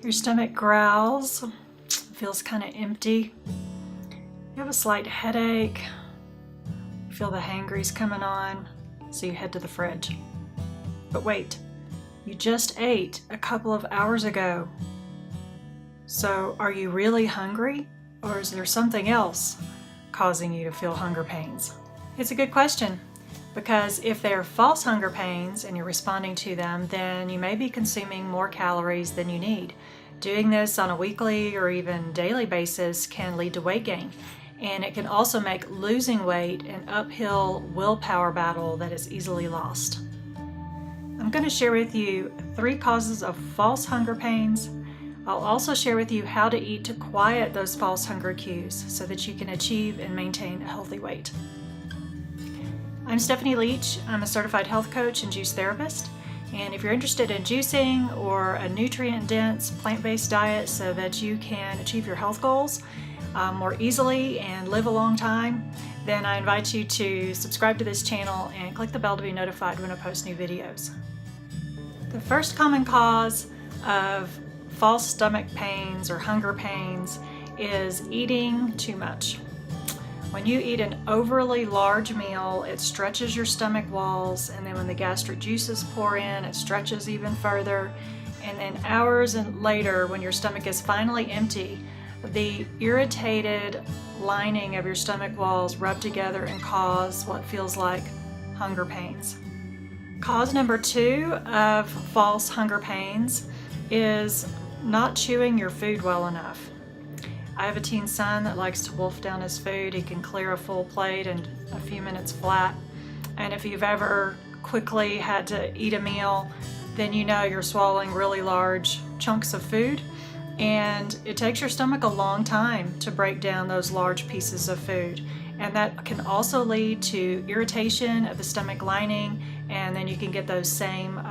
Your stomach growls, feels kind of empty. You have a slight headache. You feel the hangries coming on, so you head to the fridge. But wait, you just ate a couple of hours ago. So are you really hungry, or is there something else causing you to feel hunger pains? It's a good question, because if they're false hunger pains and you're responding to them, then you may be consuming more calories than you need. Doing this on a weekly or even daily basis can lead to weight gain, and it can also make losing weight an uphill willpower battle that is easily lost. I'm going to share with you 3 causes of false hunger pains. I'll also share with you how to eat to quiet those false hunger cues so that you can achieve and maintain a healthy weight. I'm Stephanie Leach. I'm a certified health coach and juice therapist. And if you're interested in juicing or a nutrient-dense plant-based diet so that you can achieve your health goals more easily and live a long time, then I invite you to subscribe to this channel and click the bell to be notified when I post new videos. The first common cause of false stomach pains or hunger pains is eating too much. When you eat an overly large meal, it stretches your stomach walls, and then when the gastric juices pour in, it stretches even further. And then hours later, when your stomach is finally empty, the irritated lining of your stomach walls rub together and cause what feels like hunger pains. Cause number 2 of false hunger pains is not chewing your food well enough. I have a teen son that likes to wolf down his food. He can clear a full plate in a few minutes flat. And if you've ever quickly had to eat a meal, then you know you're swallowing really large chunks of food. And it takes your stomach a long time to break down those large pieces of food. And that can also lead to irritation of the stomach lining, and then you can get those same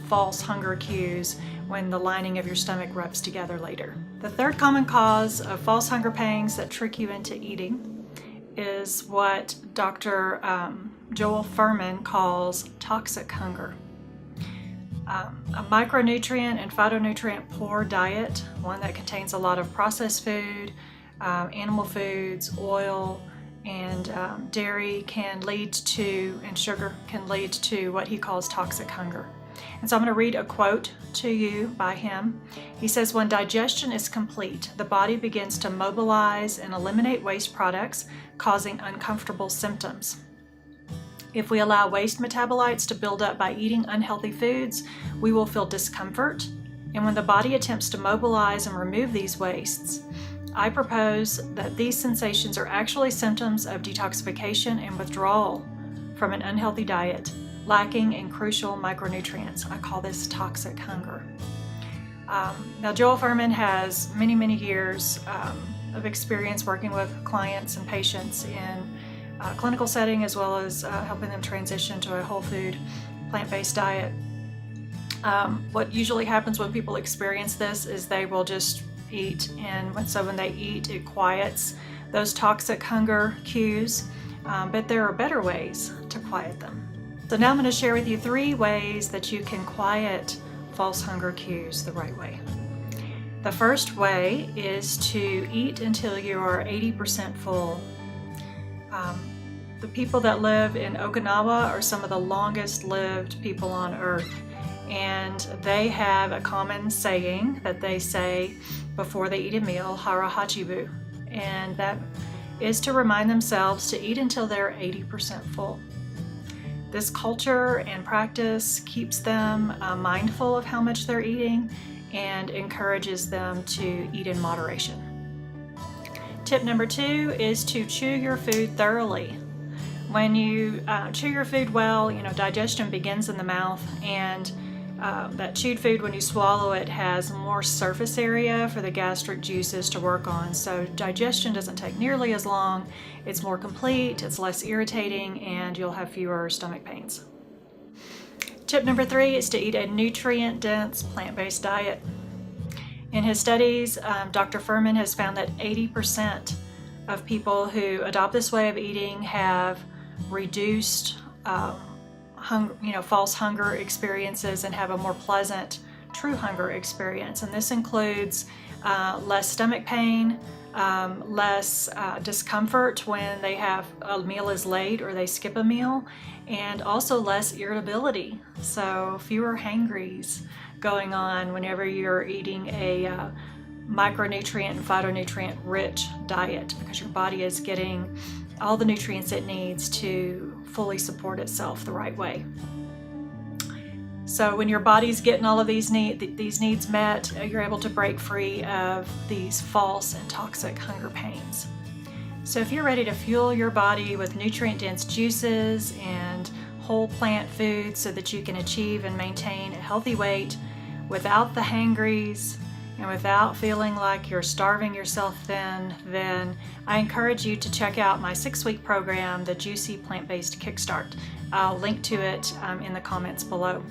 false hunger cues when the lining of your stomach rubs together later. The third common cause of false hunger pains that trick you into eating is what Dr. Joel Fuhrman calls toxic hunger. A micronutrient and phytonutrient poor diet, one that contains a lot of processed food, animal foods, oil, and dairy can lead to, and sugar can lead to what he calls toxic hunger. And so I'm going to read a quote to you by him. He says, "When digestion is complete, the body begins to mobilize and eliminate waste products, causing uncomfortable symptoms. If we allow waste metabolites to build up by eating unhealthy foods, we will feel discomfort. And when the body attempts to mobilize and remove these wastes, I propose that these sensations are actually symptoms of detoxification and withdrawal from an unhealthy diet, lacking in crucial micronutrients. I call this toxic hunger." Now, Joel Fuhrman has many, many years of experience working with clients and patients in a clinical setting, as well as helping them transition to a whole food, plant-based diet. What usually happens when people experience this is they will just eat, and so when they eat, it quiets those toxic hunger cues, but there are better ways to quiet them. So now I'm going to share with you 3 ways that you can quiet false hunger cues the right way. The first way is to eat until you are 80% full. The people that live in Okinawa are some of the longest lived people on earth, and they have a common saying that they say before they eat a meal, hara, hachi, and that is to remind themselves to eat until they're 80% full. This culture and practice keeps them mindful of how much they're eating and encourages them to eat in moderation. Tip number 2 is to chew your food thoroughly. When you chew your food well, digestion begins in the mouth, and that chewed food, when you swallow it, has more surface area for the gastric juices to work on. So digestion doesn't take nearly as long, it's more complete, it's less irritating, and you'll have fewer stomach pains. Tip number 3 is to eat a nutrient-dense plant-based diet. In his studies, Dr. Fuhrman has found that 80% of people who adopt this way of eating have reduced false hunger experiences and have a more pleasant true hunger experience. And this includes less stomach pain, less discomfort when they have a meal is late or they skip a meal, and also less irritability. So fewer hangries going on whenever you're eating a micronutrient and phytonutrient rich diet, because your body is getting all the nutrients it needs to fully support itself the right way. So when your body's getting all of these needs met, you're able to break free of these false and toxic hunger pains. So if you're ready to fuel your body with nutrient-dense juices and whole plant foods so that you can achieve and maintain a healthy weight without the hangries and without feeling like you're starving yourself thin, then I encourage you to check out my 6-week program, the Juicy Plant-Based Kickstart. I'll link to it in the comments below.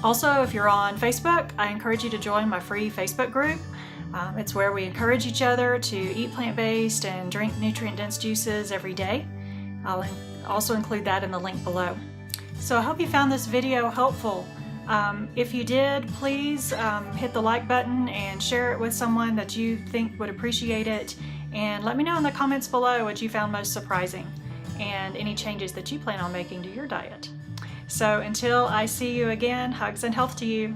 Also, if you're on Facebook, I encourage you to join my free Facebook group. It's where we encourage each other to eat plant-based and drink nutrient-dense juices every day. I'll also include that in the link below. So I hope you found this video helpful. If you did, please hit the like button and share it with someone that you think would appreciate it. And let me know in the comments below what you found most surprising and any changes that you plan on making to your diet. So until I see you again, hugs and health to you.